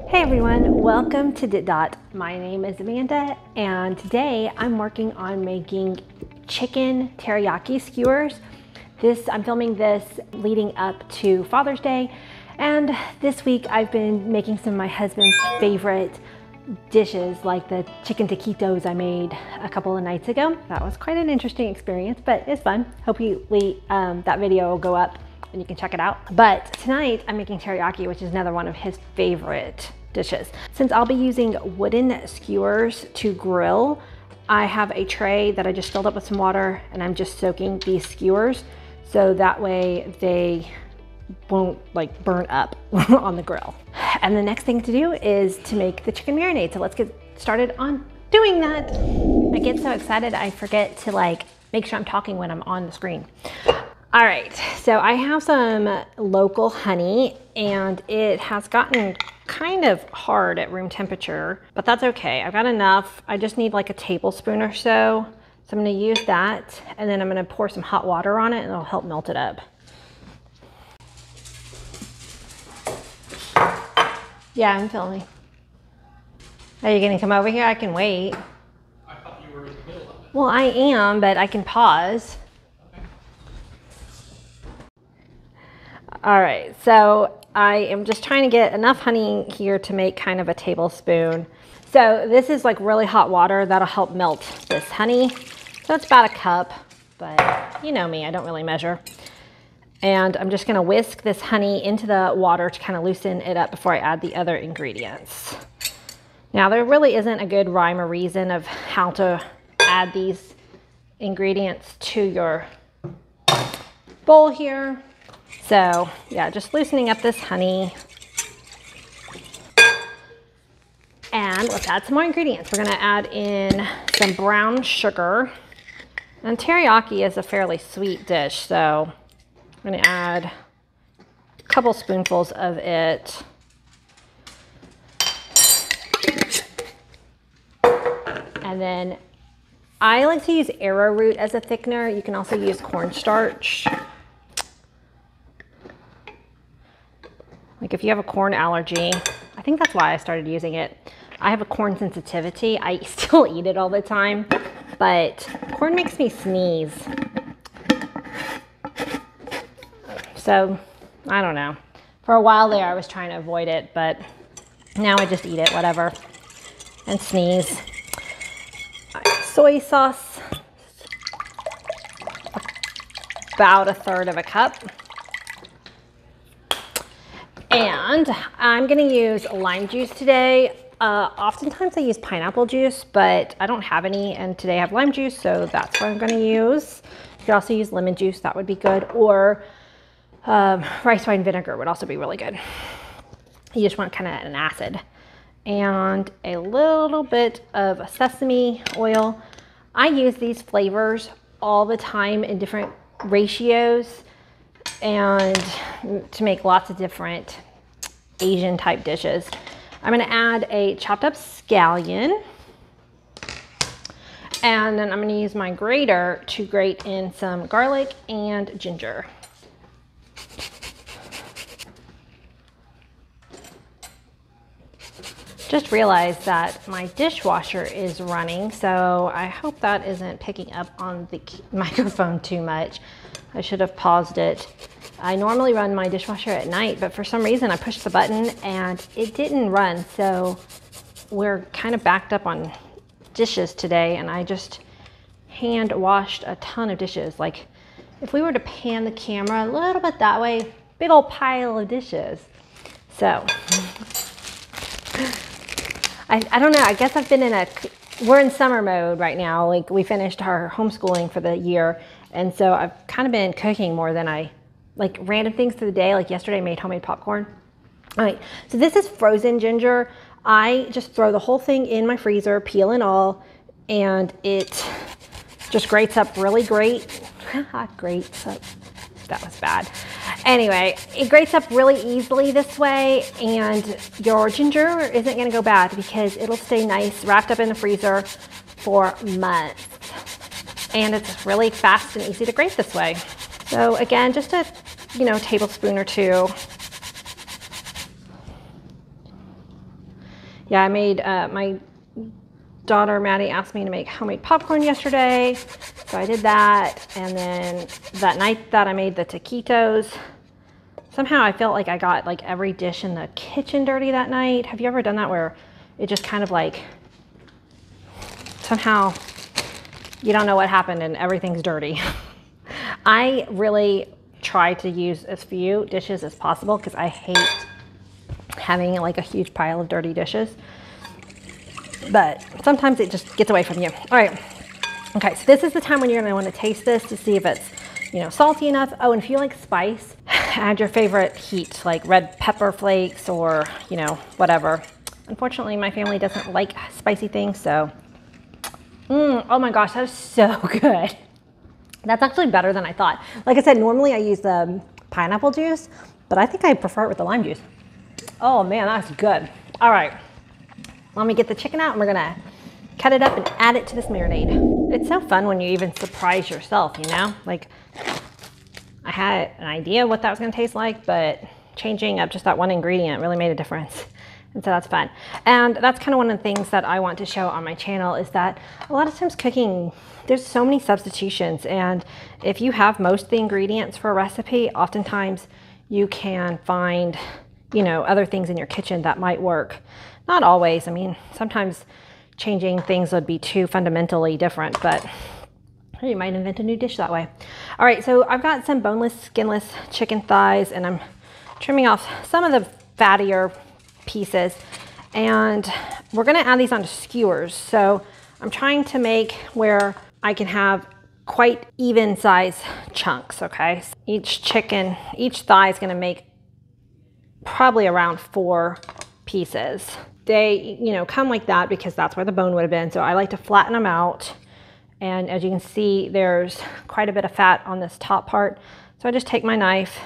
Hey everyone, welcome to Dit Dot. My name is Amanda and today I'm working on making chicken teriyaki skewers. I'm filming this leading up to Father's Day, and this week I've been making some of my husband's favorite dishes like the chicken taquitos I made a couple of nights ago. That was quite an interesting experience, but it's fun. Hopefully that video will go up and you can check it out. But tonight I'm making teriyaki, which is another one of his favorite dishes. Since I'll be using wooden skewers to grill, I have a tray that I just filled up with some water and I'm just soaking these skewers so that way they won't like burn up on the grill. And the next thing to do is to make the chicken marinade. So let's get started on doing that. I get so excited I forget to like make sure I'm talking when I'm on the screen. All right, so I have some local honey and it has gotten kind of hard at room temperature, but that's okay. I've got enough. I just need like a tablespoon or so. So I'm gonna use that and then I'm gonna pour some hot water on it and it'll help melt it up. Yeah, I'm filming. Are you gonna come over here? I can wait. I thought you were in the middle of it. Well, I am, but I can pause. All right, so I am just trying to get enough honey here to make kind of a tablespoon. So this is like really hot water that'll help melt this honey. So it's about a cup, but you know me, I don't really measure. And I'm just gonna whisk this honey into the water to kind of loosen it up before I add the other ingredients. Now there really isn't a good rhyme or reason of how to add these ingredients to your bowl here. So yeah, just loosening up this honey. And let's add some more ingredients. We're gonna add in some brown sugar. And teriyaki is a fairly sweet dish, so I'm gonna add a couple spoonfuls of it. And then I like to use arrowroot as a thickener. You can also use cornstarch. Like if you have a corn allergy, I think that's why I started using it. I have a corn sensitivity. I still eat it all the time, but corn makes me sneeze. So I don't know. For a while there, I was trying to avoid it, but now I just eat it, whatever, and sneeze. Soy sauce, about 1/3 cup. And I'm gonna use lime juice today. Oftentimes I use pineapple juice, but I don't have any, and today I have lime juice, so that's what I'm gonna use. You could also use lemon juice, that would be good, or rice wine vinegar would also be really good. You just want kind of an acid. And a little bit of sesame oil. I use these flavors all the time in different ratios and to make lots of different Asian type dishes. I'm gonna add a chopped up scallion, and then I'm gonna use my grater to grate in some garlic and ginger. Just realized that my dishwasher is running, so I hope that isn't picking up on the microphone too much. I should have paused it. I normally run my dishwasher at night, but for some reason I pushed the button and it didn't run, so we're kind of backed up on dishes today, and I just hand washed a ton of dishes. Like if we were to pan the camera a little bit that way, big old pile of dishes. So I don't know, I guess I've been we're in summer mode right now. Like we finished our homeschooling for the year, and so I've kind of been cooking more than like random things through the day. Like yesterday I made homemade popcorn. All right, so this is frozen ginger. I just throw the whole thing in my freezer, peel and all, and it just grates up really great. Grates up, that was bad. Anyway, it grates up really easily this way, and your ginger isn't gonna go bad because it'll stay nice wrapped up in the freezer for months. And it's really fast and easy to grate this way. So again, just a tablespoon or two. Yeah, I made, my daughter Maddie asked me to make homemade popcorn yesterday, so I did that. And then that night that I made the taquitos, somehow I felt like I got like every dish in the kitchen dirty that night. Have you ever done that where it just kind of like, somehow you don't know what happened and everything's dirty? I really try to use as few dishes as possible because I hate having like a huge pile of dirty dishes. But sometimes it just gets away from you. All right. Okay, so this is the time when you're gonna wanna taste this to see if it's, you know, salty enough. Oh, and if you like spice, add your favorite heat, like red pepper flakes or, you know, whatever. Unfortunately, my family doesn't like spicy things, so. Oh my gosh, that is so good. That's actually better than I thought. Like I said, normally I use the pineapple juice, but I think I prefer it with the lime juice. Oh man, that's good. All right. Let me get the chicken out and we're gonna cut it up and add it to this marinade. It's so fun when you even surprise yourself, you know? Like, I had an idea what that was gonna taste like, but changing up just that one ingredient really made a difference. And so that's fun. And that's kind of one of the things that I want to show on my channel is that a lot of times cooking, there's so many substitutions. And if you have most of the ingredients for a recipe, oftentimes you can find, you know, other things in your kitchen that might work. Not always. I mean, sometimes changing things would be too fundamentally different, but you might invent a new dish that way. All right, so I've got some boneless, skinless chicken thighs, and I'm trimming off some of the fattier pieces, and we're gonna add these onto skewers. So I'm trying to make where I can have quite even size chunks, okay? Each thigh is gonna make probably around 4 pieces. They, you know, come like that because that's where the bone would have been. So I like to flatten them out. And as you can see, there's quite a bit of fat on this top part. So I just take my knife,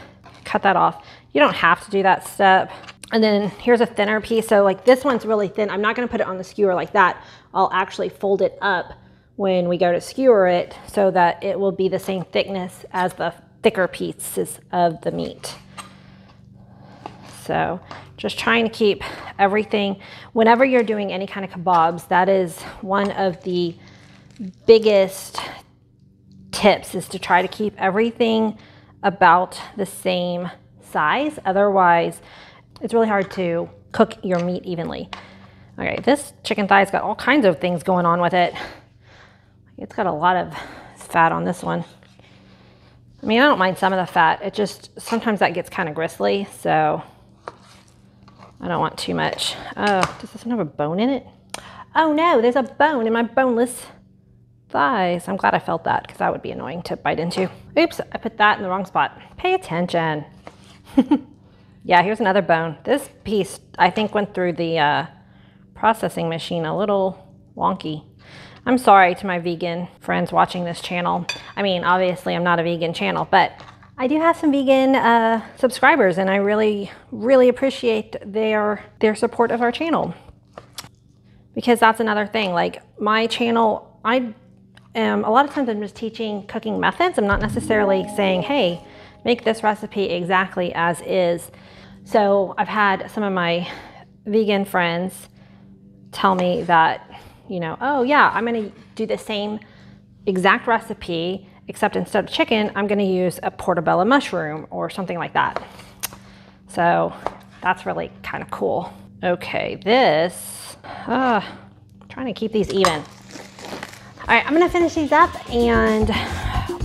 cut that off. You don't have to do that step. And then here's a thinner piece. So like this one's really thin. I'm not gonna put it on the skewer like that. I'll actually fold it up when we go to skewer it so that it will be the same thickness as the thicker pieces of the meat. So just trying to keep everything, whenever you're doing any kind of kebabs, that is one of the biggest tips, is to try to keep everything about the same size. Otherwise, it's really hard to cook your meat evenly. Okay, this chicken thigh's got all kinds of things going on with it. It's got a lot of fat on this one. I mean, I don't mind some of the fat. It just, sometimes that gets kind of gristly, so I don't want too much. Oh, does this one have a bone in it? Oh no, there's a bone in my boneless thighs. I'm glad I felt that because that would be annoying to bite into. Oops, I put that in the wrong spot. Pay attention. Yeah, here's another bone. This piece, I think, went through the processing machine a little wonky. I'm sorry to my vegan friends watching this channel. I mean, obviously I'm not a vegan channel, but I do have some vegan subscribers, and I really, really appreciate their support of our channel. Because that's another thing, like my channel, I am, a lot of times I'm just teaching cooking methods. I'm not necessarily saying, hey, make this recipe exactly as is. So I've had some of my vegan friends tell me that, you know, oh yeah, I'm gonna do the same exact recipe, except instead of chicken, I'm gonna use a portobello mushroom or something like that. So that's really kind of cool. Okay, this, trying to keep these even. All right, I'm gonna finish these up and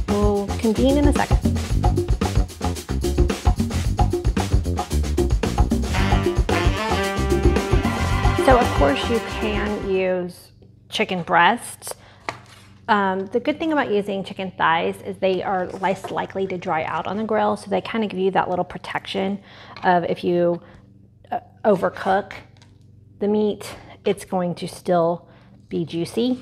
we'll convene in a second. So of course you can use chicken breasts. The good thing about using chicken thighs is they are less likely to dry out on the grill, so they kind of give you that little protection of if you overcook the meat, it's going to still be juicy.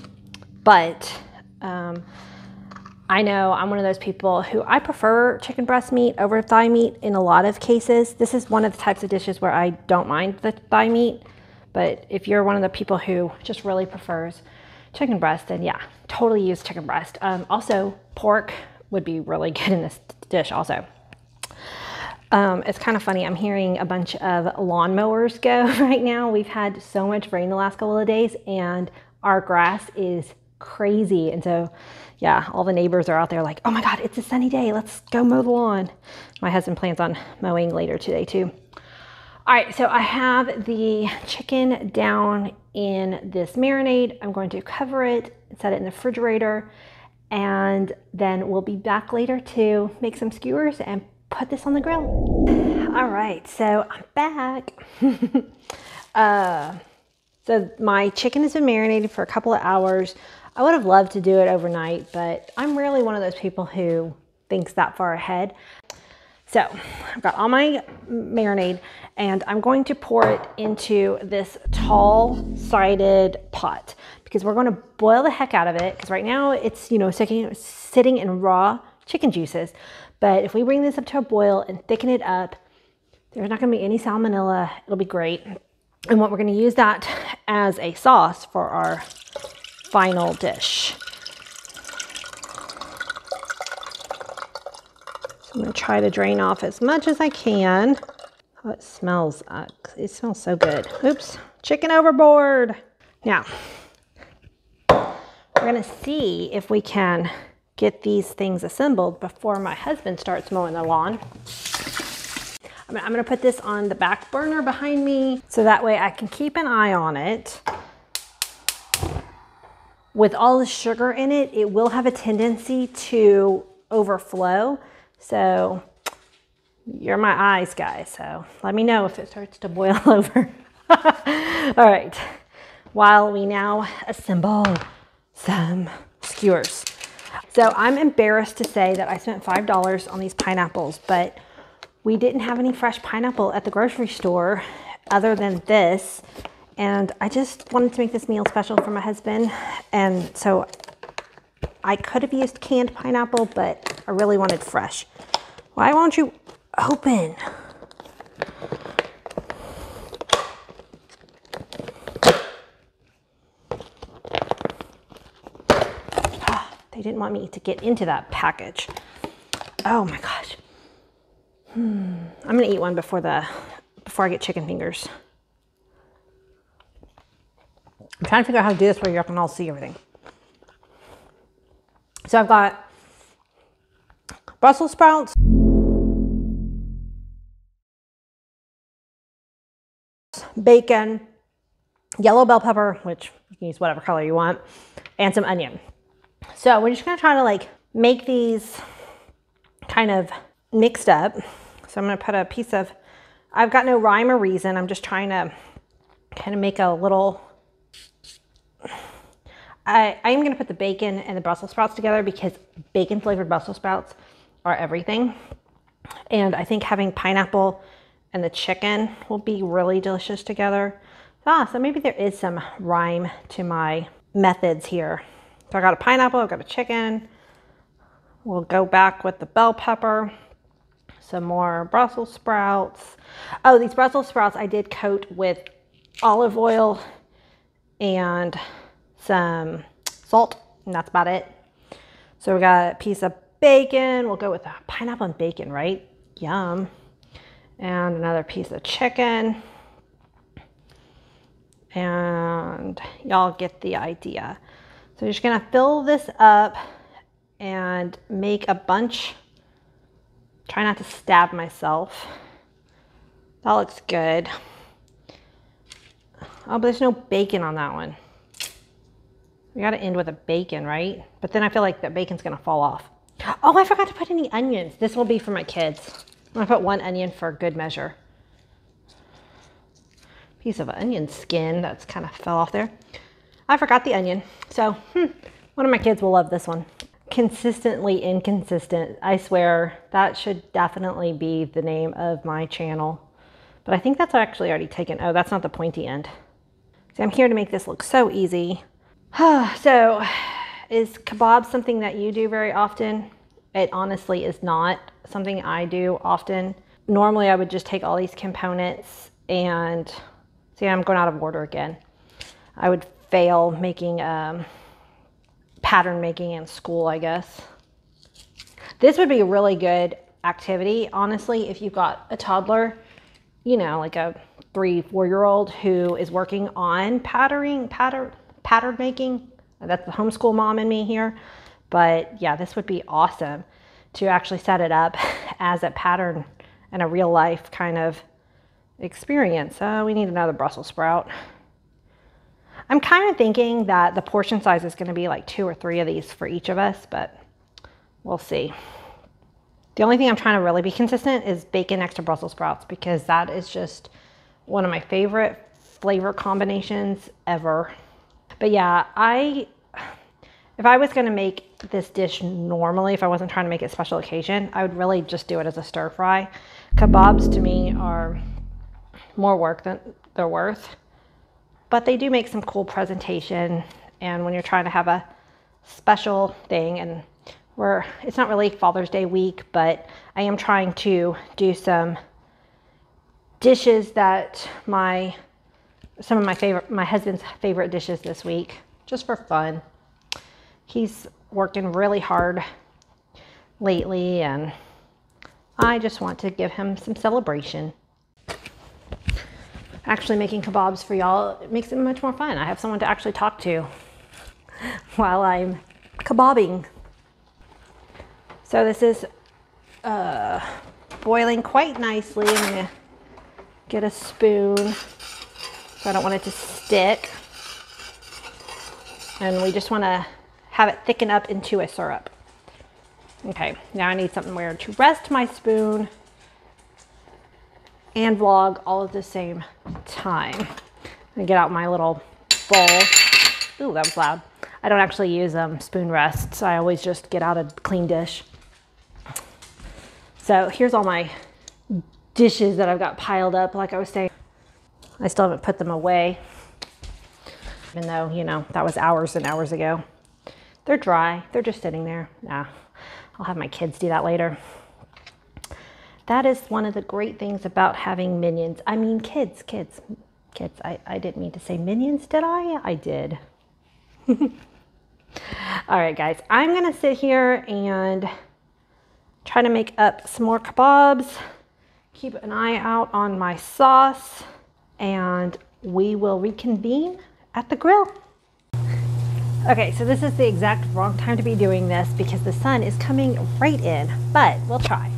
But I know I'm one of those people who I prefer chicken breast meat over thigh meat in a lot of cases. This is one of the types of dishes where I don't mind the thigh meat, but if you're one of the people who just really prefers chicken breast, then yeah, totally use chicken breast. Also, pork would be really good in this dish also. It's kind of funny. I'm hearing a bunch of lawnmowers go right now. We've had so much rain the last couple of days and our grass is crazy. And so, yeah, all the neighbors are out there like, oh my God, it's a sunny day. Let's go mow the lawn. My husband plans on mowing later today too. All right, so I have the chicken down in this marinade. I'm going to cover it, set it in the refrigerator, and then we'll be back later to make some skewers and put this on the grill. All right, so I'm back. So my chicken has been marinated for a couple of hours. I would have loved to do it overnight, but I'm really one of those people who thinks that far ahead. So I've got all my marinade and I'm going to pour it into this tall-sided pot because we're going to boil the heck out of it because right now it's, you know, sitting in raw chicken juices. But if we bring this up to a boil and thicken it up, there's not going to be any salmonella. It'll be great. And what we're going to use that as a sauce for our final dish. I'm gonna try to drain off as much as I can. Oh, it smells so good. Oops, chicken overboard. Now, we're gonna see if we can get these things assembled before my husband starts mowing the lawn. I'm gonna put this on the back burner behind me so that way I can keep an eye on it. With all the sugar in it, it will have a tendency to overflow. So you're my eyes, guys. So let me know if it starts to boil over. All right, while we now assemble some skewers. So I'm embarrassed to say that I spent $5 on these pineapples, but we didn't have any fresh pineapple at the grocery store other than this. And I just wanted to make this meal special for my husband. And so I could have used canned pineapple, but I really wanted fresh. Why won't you open? They didn't want me to get into that package. Oh my gosh. I'm gonna eat one before I get chicken fingers. I'm trying to figure out how to do this where you can all see everything. So I've got Brussels sprouts, bacon, yellow bell pepper, which you can use whatever color you want, and some onion. So we're just gonna try to like make these kind of mixed up. So I'm gonna put a piece of, I've got no rhyme or reason. I'm just trying to kind of make a little, I am gonna put the bacon and the Brussels sprouts together because bacon flavored Brussels sprouts are everything. And I think having pineapple and the chicken will be really delicious together. So maybe there is some rhyme to my methods here. So I got a pineapple, I've got a chicken. We'll go back with the bell pepper, some more Brussels sprouts. Oh, these Brussels sprouts I did coat with olive oil and some salt, and that's about it. So we got a piece of bacon. We'll go with the pineapple and bacon, right? Yum. And another piece of chicken. And y'all get the idea. So you're just gonna fill this up and make a bunch. Try not to stab myself. That looks good. Oh, but there's no bacon on that one. We gotta end with a bacon, right? But then I feel like that bacon's gonna fall off. Oh, I forgot to put any onions. This will be for my kids. I'm gonna put one onion for good measure. Piece of onion skin that's kind of fell off there. I forgot the onion. So, one of my kids will love this one. Consistently inconsistent. I swear that should definitely be the name of my channel. But I think that's actually already taken. Oh, that's not the pointy end. See, I'm here to make this look so easy. So, is kebab something that you do very often? It honestly is not something I do often. Normally, I would just take all these components and, see, I'm going out of order again. I would fail making pattern making in school, I guess. This would be really good activity. Honestly, if you've got a toddler, you know, like a 3-4-year-old who is working on pattern making, that's the homeschool mom in me here. But yeah, this would be awesome to actually set it up as a pattern and a real life kind of experience. We need another Brussels sprout. I'm kind of thinking that the portion size is going to be like 2 or 3 of these for each of us, but we'll see. The only thing I'm trying to really be consistent is bacon next to Brussels sprouts, because that is just one of my favorite flavor combinations ever. But yeah, if I was going to make this dish normally, if I wasn't trying to make it special occasion, I would really just do it as a stir fry. Kebabs to me are more work than they're worth, but they do make some cool presentation. And when you're trying to have a special thing, and it's not really Father's Day week, but I am trying to do some dishes that some of my husband's favorite dishes this week, just for fun. He's working really hard lately, and I just want to give him some celebration. Actually making kebabs for y'all, it makes it much more fun. I have someone to actually talk to while I'm kebabbing. So this is boiling quite nicely. I'm gonna get a spoon so I don't want it to stick. And we just wanna have it thicken up into a syrup. Okay, now I need somewhere to rest my spoon and vlog all at the same time. I'm gonna get out my little bowl. Ooh, that was loud. I don't actually use spoon rests. I always just get out a clean dish. So here's all my dishes that I've got piled up. Like I was saying, I still haven't put them away, even though, you know, that was hours and hours ago. They're dry. They're just sitting there. Nah, I'll have my kids do that later. That is one of the great things about having minions. I mean, kids. I didn't mean to say minions, did I? I did. All right, guys, I'm gonna sit here and try to make up some more kebabs. Keep an eye out on my sauce, and we will reconvene at the grill. Okay, so this is the exact wrong time to be doing this because the sun is coming right in, but we'll try.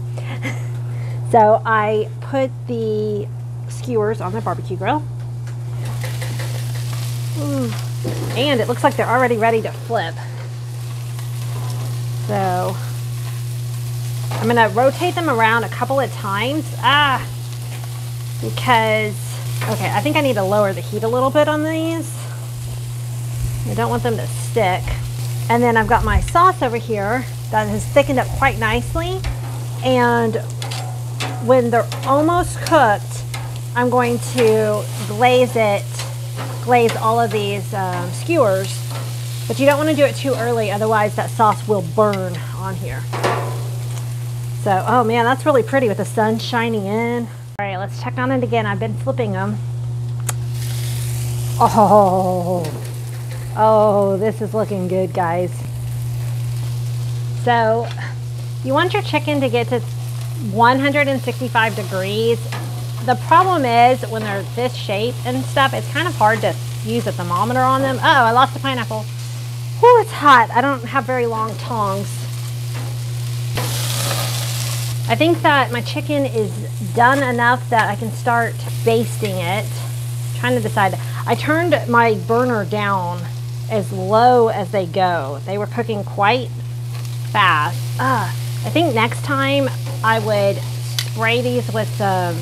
So I put the skewers on the barbecue grill. Ooh. And it looks like they're already ready to flip. So I'm gonna rotate them around a couple of times. Because, okay, I think I need to lower the heat a little bit on these. I don't want them to stick. And then I've got my sauce over here that has thickened up quite nicely. And when they're almost cooked, I'm going to glaze all of these skewers. But you don't want to do it too early, otherwise that sauce will burn on here. So, oh man, that's really pretty with the sun shining in. All right, let's check on it again. I've been flipping them. Oh, this is looking good, guys. So you want your chicken to get to 165 degrees. The problem is when they're this shape and stuff, it's kind of hard to use a thermometer on them. Oh, I lost the pineapple. Whew, it's hot. I don't have very long tongs. I think that my chicken is done enough that I can start basting it. I'm trying to decide. I turned my burner down as low as they go. They were cooking quite fast. I think next time I would spray these with some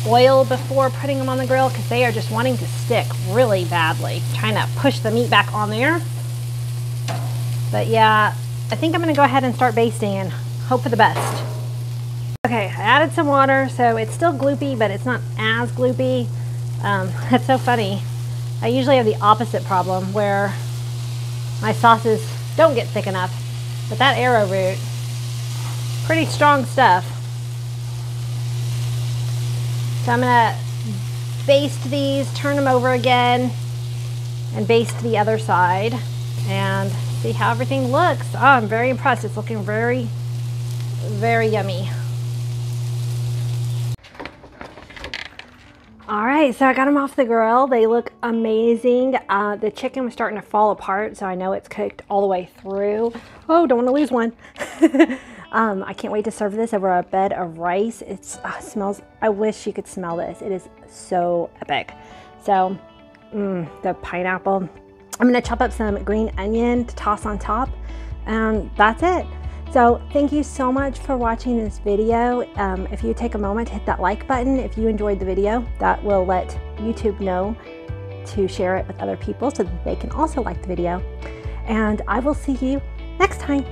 oil before putting them on the grill because they are just wanting to stick really badly. Trying to push the meat back on there. But yeah, I think I'm gonna go ahead and start basting and hope for the best. Okay, I added some water, so it's still gloopy, but it's not as gloopy. That's so funny. I usually have the opposite problem where my sauces don't get thick enough, but that arrowroot, pretty strong stuff. So I'm gonna baste these, turn them over again, and baste the other side, and see how everything looks. Oh, I'm very impressed. It's looking very, Very yummy. All right, so I got them off the grill. They look amazing. The chicken was starting to fall apart, so I know it's cooked all the way through. Oh, don't want to lose one. I can't wait to serve this over a bed of rice. It smells, I wish you could smell this. It is so epic. So, the pineapple. I'm gonna chop up some green onion to toss on top, and that's it. So thank you so much for watching this video. If you take a moment to hit that like button, if you enjoyed the video, that will let YouTube know to share it with other people so that they can also like the video. And I will see you next time.